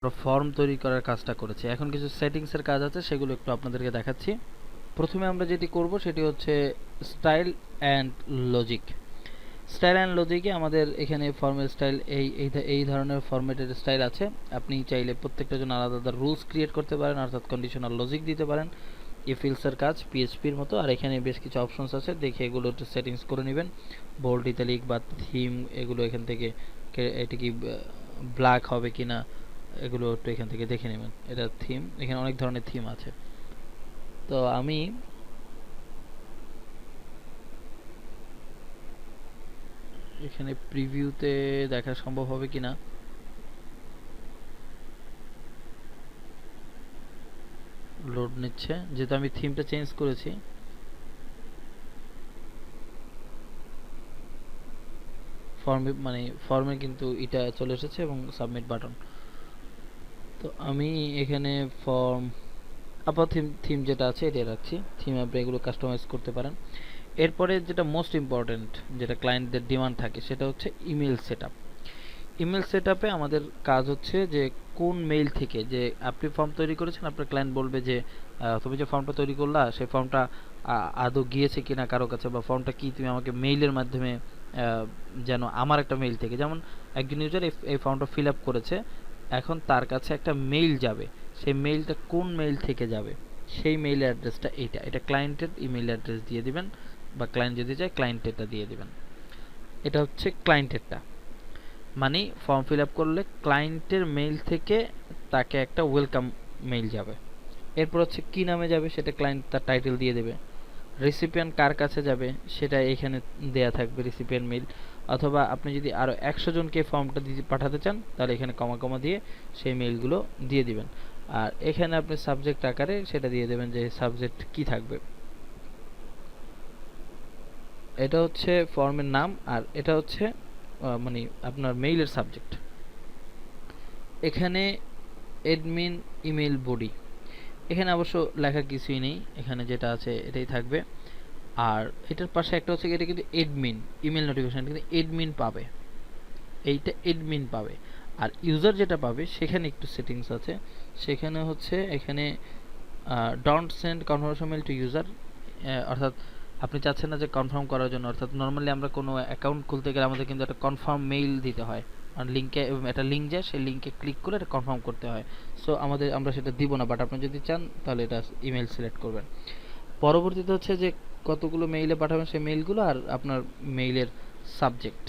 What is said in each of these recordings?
আমরা ফর্ম তৈরি করার কাজটা করেছি। এখন কিছু সেটিংসের কাজ আছে, সেগুলো একটু আপনাদেরকে দেখাচ্ছি। প্রথমে আমরা যেটি করব সেটি হচ্ছে style and logic. Style and লজিকে আমাদের এখানে ফর্মের স্টাইল এই ধরনের ফরম্যাটের স্টাইল আছে। আপনি চাইলে প্রত্যেকটার জন্য আলাদা আলাদা রুলস ক্রিয়েট করতে পারেন, অর্থাৎ কন্ডিশনাল লজিক দিতে পারেন, ইফিলসের কাজ পিএইচপির মতো। আর এখানে বেশ কিছু অপশনস আছে, দেখে এগুলো একটু সেটিংস করে নেবেন। বোল্ড, ইটালিক বা থিম, এগুলো এখান থেকে এটা কি ব্ল্যাক হবে কিনা এগুলো একটু এখান থেকে দেখে নেবেন। এটা থিম, এখানে অনেক ধরনের থিম আছে। তো আমি এখানে প্রিভিউতে দেখা সম্ভব হবে কিনা, লোড নিচ্ছে, যেহেতু আমি থিমটা চেঞ্জ করেছি। ফর্মে কিন্তু এটা চলে এসেছে এবং সাবমিট বাটন। তো আমি এখানে ফর্ম আপাতত থিম যেটা আছে এটা রাখছি। থিম আপনি এগুলো কাস্টমাইজ করতে পারেন। এরপরে যেটা মোস্ট ইম্পর্টেন্ট, যেটা ক্লায়েন্টদের ডিমান্ড থাকে, সেটা হচ্ছে ইমেল সেটআপ। ইমেল সেটআপে আমাদের কাজ হচ্ছে যে কোন মেইল থেকে যে আপনি ফর্ম তৈরি করেছেন, আপনার ক্লায়েন্ট বলবে যে তুমি যে ফর্মটা তৈরি করলা সেই ফর্মটা আদৌ গিয়েছে কিনা কারো কাছে, বা ফর্মটা কি তুমি আমাকে মেইলের মাধ্যমে যেন আমার একটা মেইল থেকে, যেমন একজন ইউজার এই ফর্মটা ফিল আপ করেছে, এখন তার কাছে একটা মেইল যাবে, সেই মেইলটা কোন মেইল থেকে যাবে, সেই মেইল অ্যাড্রেসটা এটা ক্লায়েন্টের ইমেল অ্যাড্রেস দিয়ে দিবেন, বা ক্লায়েন্ট যদি চায় ক্লায়েন্টেরটা দিয়ে দিবেন। এটা হচ্ছে ক্লায়েন্টেরটা, মানে ফর্ম ফিল আপ করলে ক্লায়েন্টের মেইল থেকে তাকে একটা ওয়েলকাম মেইল যাবে। এরপর হচ্ছে কি নামে যাবে সেটা ক্লায়েন্ট তার টাইটেল দিয়ে দেবে। রেসিপিয়েন্ট কার কাছে যাবে সেটা এখানে দেয়া থাকবে, রেসিপিয়েন্ট মেইল। অথবা আপনি যদি আরও 100 জনকে ফর্মটা দিয়ে পাঠাতে চান, তাহলে এখানে কমা কমা দিয়ে সেই মেইলগুলো দিয়ে দিবেন। আর এখানে আপনি সাবজেক্ট আকারে সেটা দিয়ে দেবেন যে সাবজেক্ট কি থাকবে। এটা হচ্ছে ফর্মের নাম, আর এটা হচ্ছে মানে আপনার মেইলের সাবজেক্ট। এখানে অ্যাডমিন ইমেল বডি, এখানে অবশ্য লেখা কিছুই নেই, এখানে যেটা আছে এটাই থাকবে। আর এটার পাশে একটা হচ্ছে এটা কিন্তু অ্যাডমিন ইমেল নোটিফিকেশন, কিন্তু অ্যাডমিন পাবে, এইটা অ্যাডমিন পাবে। আর ইউজার যেটা পাবে সেখানে একটু সেটিংস আছে, সেখানে হচ্ছে এখানে don't send confirmation mail to user, অর্থাৎ আপনি চাচ্ছেন না যে কনফার্ম করার জন্য, অর্থাৎ নর্মালি আমরা কোনো অ্যাকাউন্ট খুলতে গেলে আমাদের কিন্তু একটা কনফার্ম মেইল দিতে হয়, আর লিঙ্কে একটা লিঙ্ক যায়, সেই লিঙ্কে ক্লিক করে এটা কনফার্ম করতে হয়। সো আমরা সেটা দিব না, বাট আপনি যদি চান তাহলে এটা ইমেল সিলেক্ট করবেন। পরবর্তীতে হচ্ছে যে কতগুলো মেইলে পাঠাবেন সেই মেইলগুলো, আর আপনার মেইলের সাবজেক্ট,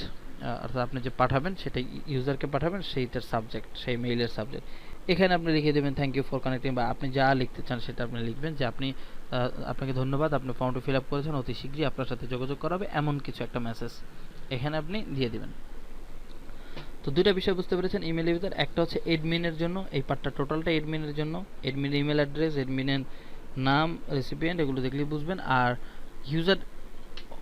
অর্থাৎ আপনি যে পাঠাবেন সেটা ইউজারকে পাঠাবেন, সেইটার সাবজেক্ট, সেই মেইলের সাবজেক্ট এখানে আপনি লিখে দেবেন থ্যাংক ইউ ফর কানেক্টিং, বা আপনি যা লিখতে চান সেটা আপনি লিখবেন, যে আপনাকে ধন্যবাদ, আপনি ফর্মটা ফিল আপ করেছেন, অতি শীঘ্রই আপনার সাথে যোগাযোগ করা হবে, এমন কিছু একটা মেসেজ এখানে আপনি দিয়ে দিবেন। তো দুইটা বিষয় বুঝতে পেরেছেন ইমেলের ভিতর। একটা হচ্ছে এডমিনের জন্য, এই পার্টটা টোটালটা এডমিনের জন্য, এডমিনের ইমেল অ্যাড্রেস, এডমিনের নাম, রেসিপিয়েন্ট, এগুলো দেখলেই বুঝবেন। আর ইউজার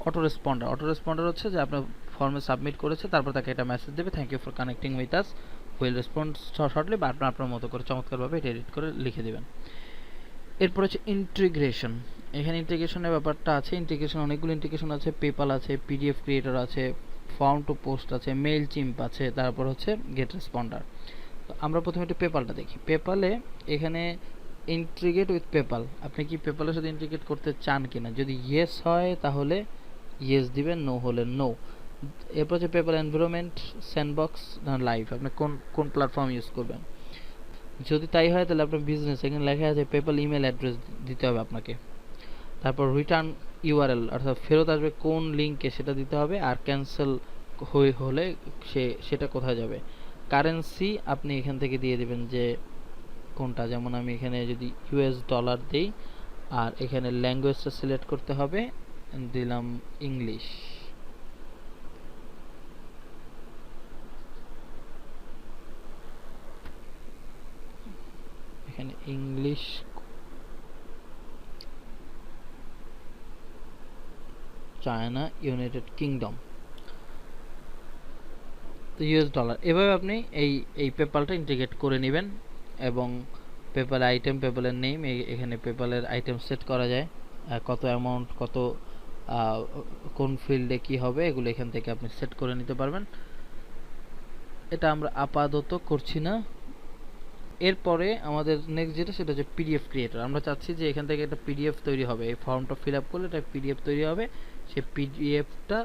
অটো রেসপন্ডার হচ্ছে যে আপনার ফর্মে সাবমিট করেছে, তারপর তাকে একটা মেসেজ দেবে thank you for connecting with us, will respond shortly, বা আপনার মতো করে চমৎকারভাবে এটা এডিট করে লিখে দেবেন। এরপর হচ্ছে ইন্টিগ্রেশন। এখানে ইন্টিগ্রেশনের ব্যাপারটা আছে, ইন্টিগ্রেশন অনেকগুলো ইন্টিগ্রেশন আছে, পেপাল আছে, পিডিএফ ক্রিয়েটর আছে, ফর্ম টু পোস্ট আছে, মেইল চিম্প আছে, তারপর হচ্ছে গেট রেসপন্ডার। তো আমরা প্রথমে একটু পেপালটা দেখি। পেপালে এখানে ইন্টিগ্রেট উইথ পেপাল, আপনি কি পেপালের সাথে ইন্টিগ্রেট করতে চান কিনা, যদি ইয়েস হয় তাহলে ইয়েস দিবেন, নো হলে নো। এরপর হচ্ছে পেপাল এনভায়রনমেন্ট, স্যান্ডবক্স না লাইভ, আপনি কোন প্ল্যাটফর্ম ইউজ করবেন। যদি তাই হয় তাহলে আপনার বিজনেস, এখানে লেখা আছে পেপাল ইমেল অ্যাড্রেস দিতে হবে আপনাকে। তারপর রিটার্ন ইউআরএল, অর্থাৎ ফেরত আসবে কোন লিঙ্কে সেটা দিতে হবে, আর ক্যান্সেল হলে সেটা কোথায় যাবে। কারেন্সি আপনি এখান থেকে দিয়ে দিবেন যে কোনটা, যেমন আমি এখানে যদি ইউএস ডলার দিই, আর এখানে ল্যাঙ্গুয়েজটা সিলেক্ট করতে হবে, দিলাম ইংলিশ। এখানে ইংলিশ, চায়না, ইউনাইটেড কিংডম, তো ইউএস ডলার। এভাবে আপনি এই পেপালটা ইন্টিগ্রেট করে নেবেন, এবং পেপাল আইটেম, পেপালের নেম, এখানে পেপালের আইটেম সেট করা যায়, কত অ্যামাউন্ট, কত কোন ফিল্ডে কি হবে, এগুলো এখান থেকে আপনি সেট করে নিতে পারবেন। এটা আমরা আপাতত করছি না, এরপরে আমাদের নেক্সট যেটা সেটা হচ্ছে পিডিএফ ক্রিয়েটর। আমরা চাচ্ছি যে এখান থেকে একটা পিডিএফ তৈরি হবে, এই ফর্মটা ফিল আপ করলে একটা পিডিএফ তৈরি হবে, সেই পিডিএফটা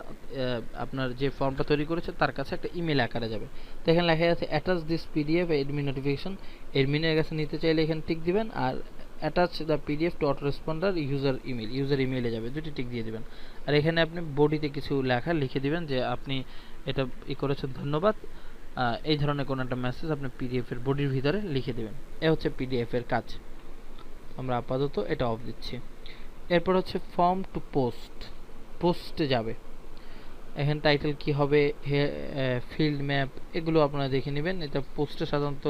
আপনার যে ফর্মটা তৈরি করেছে তার কাছে একটা ইমেল আকারে যাবে। তো এখানে লেখা আছে attach this PDF admin notification, এডমিনের কাছে নিতে চাইলে এখানে টিক দিবেন, আর attach the PDF to auto responder user ইমেইলে যাবে, দুটি টিক দিয়ে দিবেন। আর এখানে আপনি বডিতে কিছু লেখা লিখে দিবেন যে আপনি এটা করেছেন, ধন্যবাদ, এই ধরনের কোনো একটা মেসেজ আপনি পিডিএফ এর বডির ভিতরে লিখে দেবেন। এ হচ্ছে পিডিএফ এর কাজ। আমরা আপাতত এটা অফ দিচ্ছি। এরপর হচ্ছে ফর্ম টু পোস্টে যাবে। এখানে টাইটেল কি হবে, ফিল্ড ম্যাপ, এগুলো আপনারা দেখে নেবেন। এটা পোস্টে সাধারণত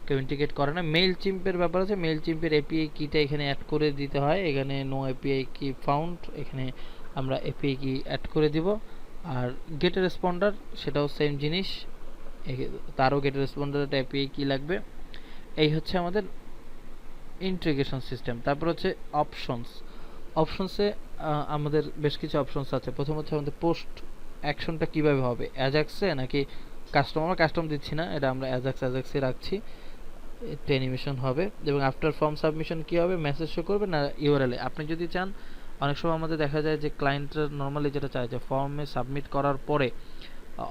কেউ ইন্ডিকেট করে না। মেইল চিম্পের ব্যাপার আছে, মেইল চিম্পের এপিআই কিটা এখানে অ্যাড করে দিতে হয়। এখানে নো এপিআই কি ফাউন্ড, এখানে আমরা এপিআই কি অ্যাড করে দিব। আর গেট রেসপন্ডার সেটাও সেম জিনিস, তারও গেট রেসপন্ডার একটা এপিআই কি লাগবে। এই হচ্ছে আমাদের ইন্টিগ্রেশন সিস্টেম। তারপর হচ্ছে অপশনসে আমাদের বেশ কিছু অপশনস আছে। প্রথম হচ্ছে আমাদের পোস্ট অ্যাকশনটা কিভাবে হবে, অ্যাজাক্সে নাকি কাস্টম, আমরা কাস্টম দিচ্ছি না, এটা আমরা অ্যাজাক্সে রাখছি, এটা অ্যানিমেশন হবে। এবং আফটার ফর্ম সাবমিশন কি হবে, মেসেজ শো করবে না ইউআরএল এ। আপনি যদি চান, অনেক সময় আমাদের দেখা যায় যে ক্লায়েন্টরা নর্মালি যেটা চায় যে ফর্মে সাবমিট করার পরে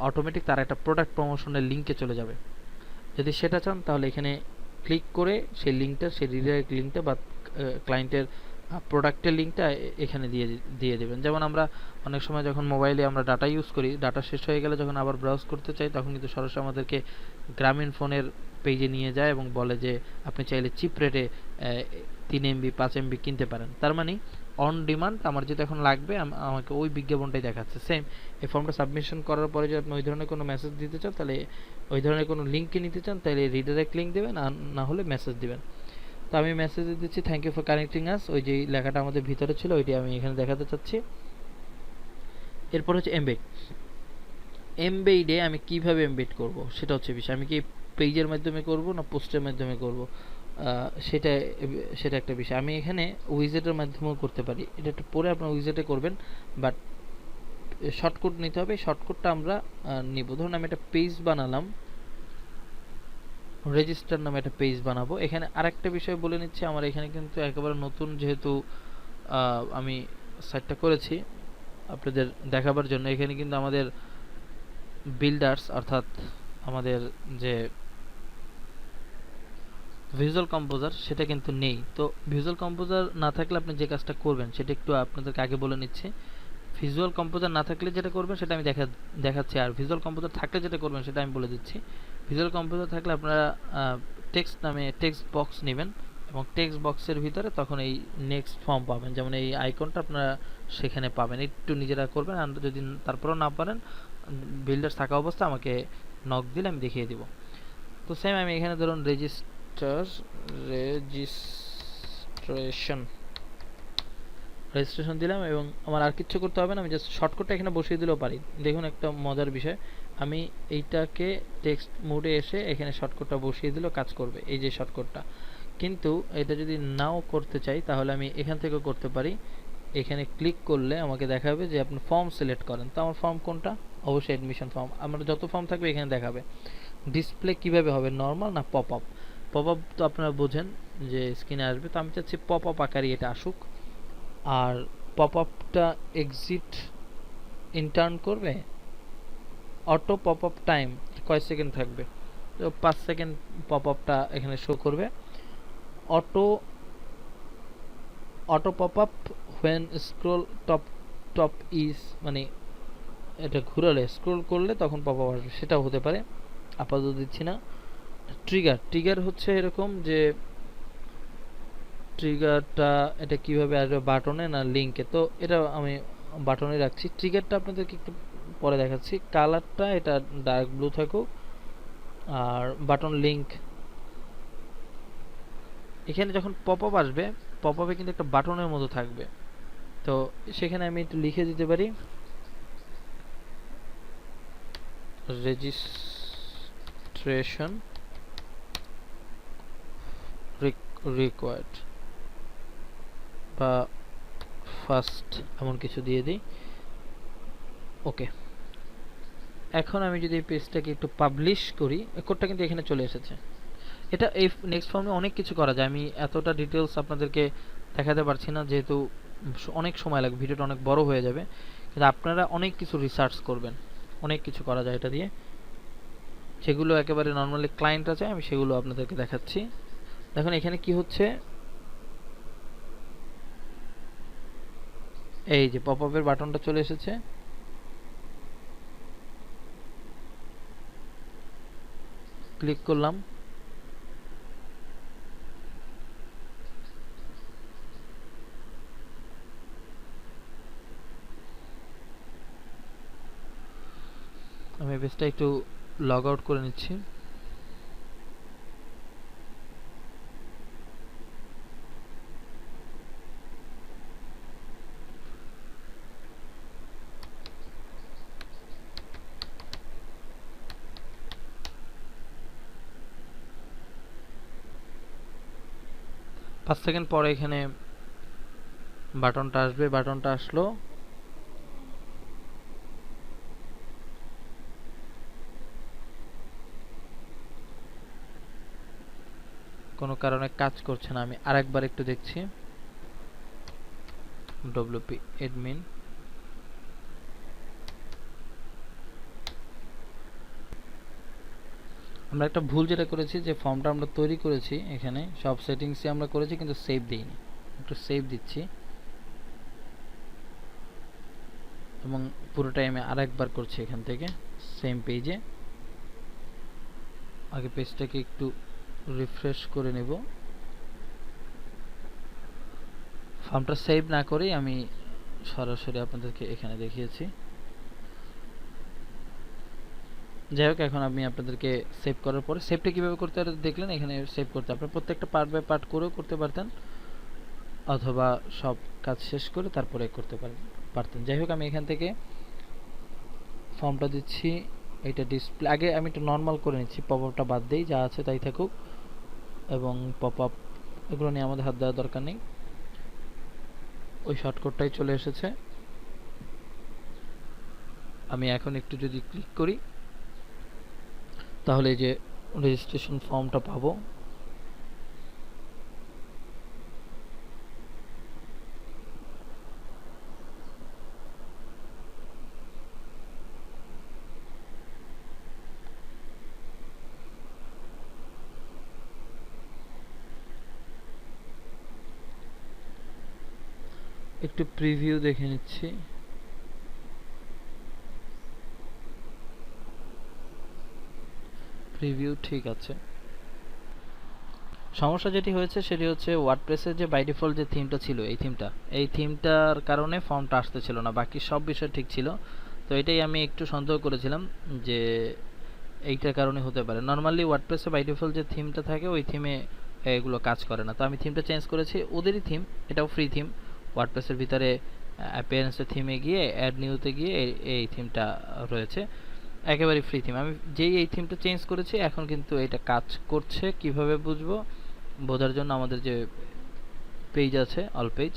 অটোমেটিক তার একটা প্রোডাক্ট প্রমোশনের লিঙ্কে চলে যাবে। যদি সেটা চান তাহলে এখানে ক্লিক করে সেই লিঙ্কটা, সেই রিডাইরেক্ট লিঙ্কটা বা ক্লায়েন্টের প্রোডাক্টের লিঙ্কটা এখানে দিয়ে দেবেন। যেমন আমরা অনেক সময় যখন মোবাইলে আমরা ডাটা ইউজ করি, ডাটা শেষ হয়ে গেলে যখন আবার ব্রাউজ করতে চাই, তখন কিন্তু সরাসরি আমাদেরকে গ্রামীণ ফোনের পেজে নিয়ে যায় এবং বলে যে আপনি চাইলে চিপ রেটে 3 MB 5 MB কিনতে পারেন। তার মানে অন ডিমান্ড আমার যেটা এখন লাগবে আমাকে ওই বিজ্ঞাপনটাই দেখাচ্ছে। সেম এই ফর্মটা সাবমিশন করার পরে যদি আপনি ওই ধরনের কোনো মেসেজ দিতে চান, তাহলে ওই ধরনের কোনো লিঙ্কে নিতে চান, তাহলে রিডাইরেক্ট লিঙ্ক দেবেন, আর না হলে মেসেজ দিবেন। তো আমি মেসেজ দিচ্ছি থ্যাংক ইউ ফর কানেক্টিং আস, ওই যে লেখাটা আমাদের ভিতরে ছিল ওইটি আমি এখানে দেখাতে চাচ্ছি। এরপর হচ্ছে এমবেডে আমি কিভাবে এমবেড করব সেটা হচ্ছে বিষয়। আমি কি পেজের মাধ্যমে করব না পোস্টের মাধ্যমে করব, সেটা একটা বিষয়। আমি এখানে উইজেটের মাধ্যমেও করতে পারি, এটা একটু পরে আপনার উইজেটে করবেন, বাট শর্টকাট নিতে হবে। শর্টকাটটা আমরা নিব। ধরুন আমি একটা পেজ বানালাম, রেজিস্টার নামে একটা পেজ বানাবো। এখানে আরেকটা বিষয় বলে নিচ্ছি, আমার এখানে কিন্তু একেবারে নতুন, যেহেতু আমি সাইটটা করেছি আপনাদের দেখাবার জন্য। এখানে কিন্তু আমাদের বিল্ডার্স অর্থাৎ আমাদের যে ভিজুয়াল কম্পোজার সেটা কিন্তু নেই। তো ভিজুয়াল কম্পোজার না থাকলে আপনি যে কাজটা করবেন সেটা একটু আপনাদেরকে আগে বলে নিচ্ছি। ভিজুয়াল কম্পোজার না থাকলে যেটা করবেন সেটা আমি দেখাচ্ছি, আর ভিজুয়াল কম্পোজার থাকলে যেটা করবেন সেটা আমি বলে দিচ্ছি। ভিজুয়াল কম্পোজার থাকলে আপনারা টেক্সট নামে টেক্সট বক্স নেবেন এবং টেক্সট বক্সের ভিতরে তখন এই নেক্সট ফর্ম পাবেন, যেমন এই আইকনটা আপনারা সেখানে পাবেন। একটু নিজেরা করবেন, আর যদি তারপরেও না পারেন বিল্ডার থাকা অবস্থা আমাকে নক দিলে আমি দেখিয়ে দিব। তো সেম আমি এখানে ধরুন রেজিস্ট্রেশন দিলাম এবং আমার আর কিছু করতে হবে না, আমি জাস্ট শর্টকাটটা এখানে বসিয়ে দিলেও পারি। দেখুন একটা মজার বিষয়, আমি এইটাকে টেক্সট মোডে এসে এখানে শর্টকাটটা বসিয়ে দিলেও কাজ করবে, এই যে শর্টকাটটা। কিন্তু এটা যদি নাও করতে চাই তাহলে আমি এখান থেকেও করতে পারি। এখানে ক্লিক করলে আমাকে দেখাবে যে আপনি ফর্ম সিলেক্ট করেন। তো আমার ফর্ম কোনটা, অবশ্যই অ্যাডমিশন ফর্ম। আমার যত ফর্ম থাকবে এখানে দেখাবে। ডিসপ্লে কিভাবে হবে, নর্মাল না পপ আপ? পপ আপ তো আপনারা বোঝেন যে স্ক্রিনে আসবে, তো আমি চাচ্ছি পপ আপ আকারে এটা আসুক। আর পপ আপটা এক্সিট ইন্টার্ন করবে। অটো পপ আপ টাইম কয় সেকেন্ড থাকবে, তো 5 সেকেন্ড পপ আপটা এখানে শো করবে। Auto pop up when scroll top is, মানে এটা ঘুরালে স্ক্রোল করলে তখন পপ আপ আসবে, সেটাও হতে পারে, আপাতত দিচ্ছি না। ট্রিগার হচ্ছে এরকম যে ট্রিগারটা এটা কিভাবে আসবে, বাটনে না লিঙ্কে? তো এটা আমি বাটনে রাখছি। ট্রিগারটা আপনাদেরকে একটু পরে দেখাচ্ছি। কালারটা এটা ডার্ক ব্লু থাকুক, আর বাটন লিঙ্ক এখানে যখন পপ আপ আসবে, পপ আপে কিন্তু একটা বাটনের মতো থাকবে। তো সেখানে আমি একটু লিখে দিতে পারি রেজিস্ট্রেশন রিকোয়ার্ড বা ফার্স্ট, এমন কিছু দিয়ে দিই। ওকে, এখন আমি যদি এই পেজটাকে একটু পাবলিশ করি, কোডটা কিন্তু এখানে চলে এসেছে। এটা এই নেক্সট ফর্মে অনেক কিছু করা যায়, আমি এতটা ডিটেলস আপনাদেরকে দেখাতে পারছি না যেহেতু অনেক সময় লাগবে, ভিডিওটা অনেক বড় হয়ে যাবে, কিন্তু আপনারা অনেক কিছু রিসার্চ করবেন, অনেক কিছু করা যায় এটা দিয়ে, সেগুলো একেবারে নর্মালি ক্লায়েন্ট আছে, আমি সেগুলো আপনাদেরকে দেখাচ্ছি। দেখুন এখানে কি হচ্ছে, এই যে পপ আপের বাটনটা চলে এসেছে, ক্লিক করলাম, আমি পেজটা একটু লগ আউট করে নিচ্ছি। পাঁচ সেকেন্ড পরে এখানে বাটনটা আসবে, বাটনটা আসলো, কোনো কারণে কাজ করছে না, আমি আরেকবার একটু দেখছি। ডব্লিউপি অ্যাডমিন, আমরা একটা ভুল যেটা করেছি, যে ফর্মটা আমরা তৈরি করেছি এখানে সব সেটিংসে আমরা করেছি কিন্তু সেভ দিইনি, একটু সেভ দিচ্ছি এবং পুরোটাই আমি আরেকবার করছি এখান থেকে সেম পেজে। আগে পেজটাকে একটু রিফ্রেশ করে নেব, ফর্মটা সেভ না করেই আমি সরাসরি আপনাদেরকে এখানে দেখিয়েছি। যাই হোক, এখন আমি আপনাদেরকে সেভ করার পরে, সেভটা কীভাবে করতে পারে দেখলেন, এখানে সেভ করতে আপনার প্রত্যেকটা পার্ট বাই পার্ট করেও করতে পারতেন, অথবা সব কাজ শেষ করে তারপরে করতে পারতেন। যাই হোক, আমি এখান থেকে ফর্মটা দিচ্ছি, এটা ডিসপ্লে, আগে আমি একটু নর্মাল করে নিচ্ছি, পপ আপটা বাদ দেই, যা আছে তাই থাকুক, এবং পপ আপ এগুলো নিয়ে আমাদের হাত দেওয়ার দরকার নেই, ওই শর্টকাটটাই চলে এসেছে। আমি এখন একটু যদি ক্লিক করি তাহলে যে রেজিস্ট্রেশন ফর্মটা পাবো, একটু প্রিভিউ দেখে নিচ্ছি। প্রিভিউ ঠিক আছে। সমস্যা যেটি হয়েছে সেটি হচ্ছে ওয়ার্ডপ্রেসের যে বাই ডিফল্ট যে থিমটা ছিল, এই থিমটার কারণে ফর্মটা আসতেছিল না, বাকি সব বিষয় ঠিক ছিল। তো এটাই আমি একটু সন্দেহ করেছিলাম যে এইটার কারণে হতে পারে। নর্মালি ওয়ার্ডপ্রেসে বাই ডিফল্ট যে থিমটা থাকে ওই থিমে এগুলো কাজ করে না, তো আমি থিমটা চেঞ্জ করেছি, ওদেরই থিম, এটাও ফ্রি থিম। ওয়ার্ডপ্রেসের ভিতরে অ্যাপিয়ারেন্সের থিমে গিয়ে অ্যাড নিউতে গিয়ে এই থিমটা রয়েছে, একেবারে ফ্রি থিম। আমি যেই এই থিমটা চেঞ্জ করেছি এখন কিন্তু এটা কাজ করছে। কিভাবে বুঝবো? বোঝার জন্য আমাদের যে পেজ আছে অল পেজ,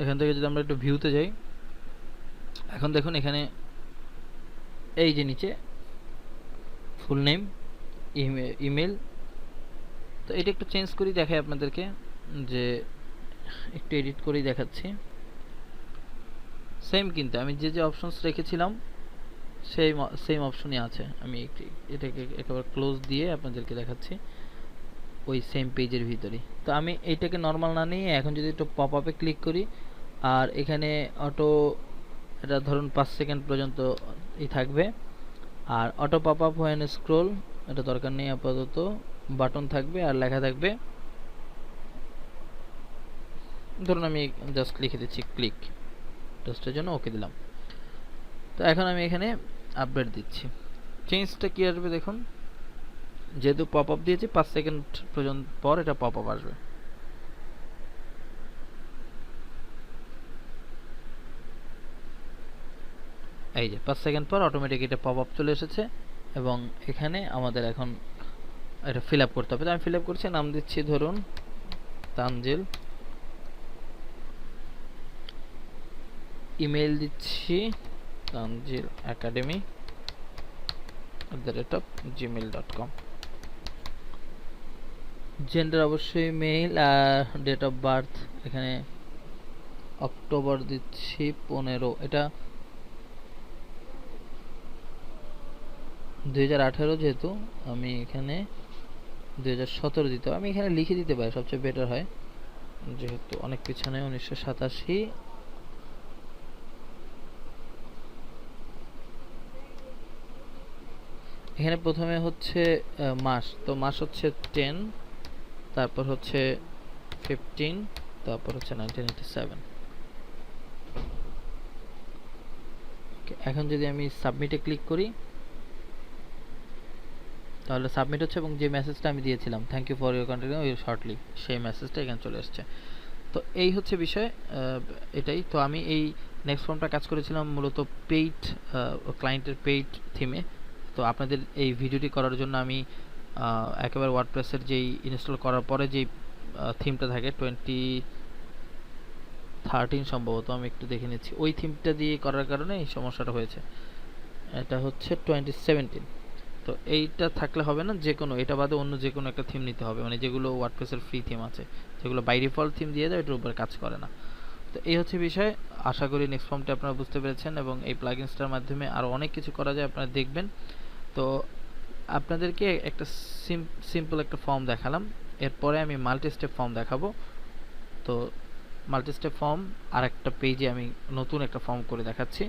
এখান থেকে যদি আমরা একটু ভিউতে যাই, এখন দেখুন এখানে এই যে নিচে ফুল নেম, ইমেল, তো এটা একটু চেঞ্জ করি দেখাই আপনাদেরকে, যে একটু এডিট করেই দেখাচ্ছি। সেম কিন্তু আমি যে অপশনস রেখেছিলাম সেম অপশনই আছে। আমি এটাকে একেবারে ক্লোজ দিয়ে আপনাদেরকে দেখাচ্ছি ওই সেম পেজের ভিতরে। তো আমি এইটাকে নর্মাল না নিয়ে এখন যদি একটু পপ আপে ক্লিক করি, আর এখানে অটো, এটা ধরুন 5 সেকেন্ড পর্যন্ত থাকবে, আর auto pop up when scroll এটা দরকার নেই আপাতত, বাটন থাকবে আর লেখা থাকবে, ধরুন আমি জাস্ট লিখে দিচ্ছি ক্লিক, জাস্টের জন্য ওকে দিলাম। তো এখন আমি এখানে আপডেট দিচ্ছি, চেঞ্জটা কি আসবে দেখুন, যেহেতু পপ আপ দিয়েছি 5 সেকেন্ড পর্যন্ত পর এটা পপ আপ আসবে। এই যে 5 সেকেন্ড পর অটোমেটিক এটা পপ আপ চলে এসেছে, এবং এখানে আমাদের এখন এটা ফিল আপ করতে হবে। তো আমি ফিল আপ করছি, নাম দিচ্ছি ধরুন তানজিল, ইমেল দিচ্ছি তানজিল একাডেমি @gmail.com। জেন্ডার অবশ্যই মেল, ডেট অফ বার্থ এখানে অক্টোবর দিচ্ছি 15, এটা 2018 যেহেতু আমি এখানে 2017 দিতে হবে, আমি এখানে লিখে দিতে পারি, সবচেয়ে বেটার হয় যেহেতু অনেক পিছনে। 1987। এখানে প্রথমে হচ্ছে মাস, তো মাস হচ্ছে 10, তারপর হচ্ছে 15, তারপর হচ্ছে 1987। এখন যদি আমি সাবমিটে ক্লিক করি তাহলে সাবমিট হচ্ছে, এবং যে মেসেজটা আমি দিয়েছিলাম thank you for your continue shortly, সেই মেসেজটা এখানে চলে আসছে। তো এই হচ্ছে বিষয়, এটাই। তো আমি এই নেক্সট ফর্মটা কাজ করেছিলাম মূলত পেইড ক্লায়েন্টের পেইড থিমে। তো আপনাদের এই ভিডিওটি করার জন্য আমি একেবারে ওয়ার্ডপ্রেসের যেই ইনস্টল করার পরে যেই থিমটা থাকে 2013 সম্ভবত, আমি একটু দেখে নিচ্ছি, ওই থিমটা দিয়ে করার কারণে এই সমস্যাটা হয়েছে। এটা হচ্ছে 2017। তো এইটা থাকলে হবে না, যে কোনো এটা বাদে অন্য যে কোনো একটা থিম নিতে হবে, মানে যেগুলো ওয়ার্ডপ্রেসের ফ্রি থিম আছে, যেগুলো বাই ডিফল্ট থিম দিয়ে দেয় এটার উপরে কাজ করে না। তো এই হচ্ছে বিষয়। আশা করি নেক্সট ফর্মটা আপনারা বুঝতে পেরেছেন, এবং এই প্লাগইনসটার মাধ্যমে আরও অনেক কিছু করা যায়, আপনারা দেখবেন। তো আপনাদেরকে একটা সিম্পল একটা ফর্ম দেখালাম, এরপরে আমি মাল্টি স্টেপ ফর্ম দেখাবো। তো মাল্টি স্টেপ ফর্ম আর একটা পেজে আমি নতুন একটা ফর্ম করে দেখাচ্ছি।